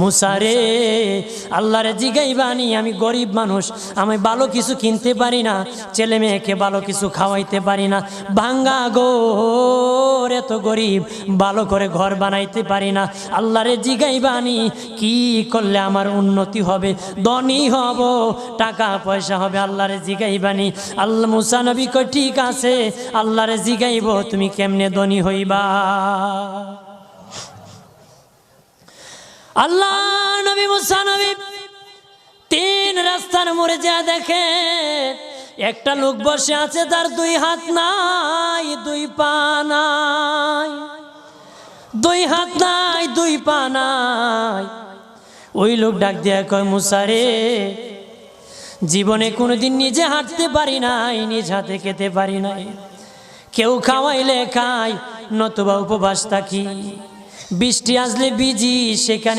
মুসারে আল্লাহরে জিগাইবানি, আমি গরিব মানুষ, আমি ভালো কিছু কিনতে পারি না, ছেলে মেয়েকে ভালো কিছু খাওয়াইতে পারি না, ভাঙ্গা ঘর, এত গরিব, ভালো করে ঘর বানাইতে পারি না। আল্লাহরে জিগাইবানি কি করলে আমার উন্নতি হবে, ধনী হব, টাকা পয়সা হবে। আল্লাহরে জিগাইবানি। আল্লাহ মুসা নবী কয় ঠিক আছে, আল্লাহরে জিগাইব তুমি কেমনে ধনী হইবা। আল্লাহ নবী মুসা নবী তিন রাস্তার মোড়ে যা দেখে একটা লোক বসে আছে, তার দুই হাত নাই, দুই পা নাই, দুই হাত নাই, দুই পা নাই। ওই লোক ডাক দিয়া কয়, মুসা রে, জীবনে কোনোদিন নিজে হাঁটতে পারি নাই, নিজ হাতে খেতে পারি নাই, কেউ খাওয়াইলে খাই, নতুবা উপবাস থাকি, বৃষ্টি আসলে ভিজি, সেখানে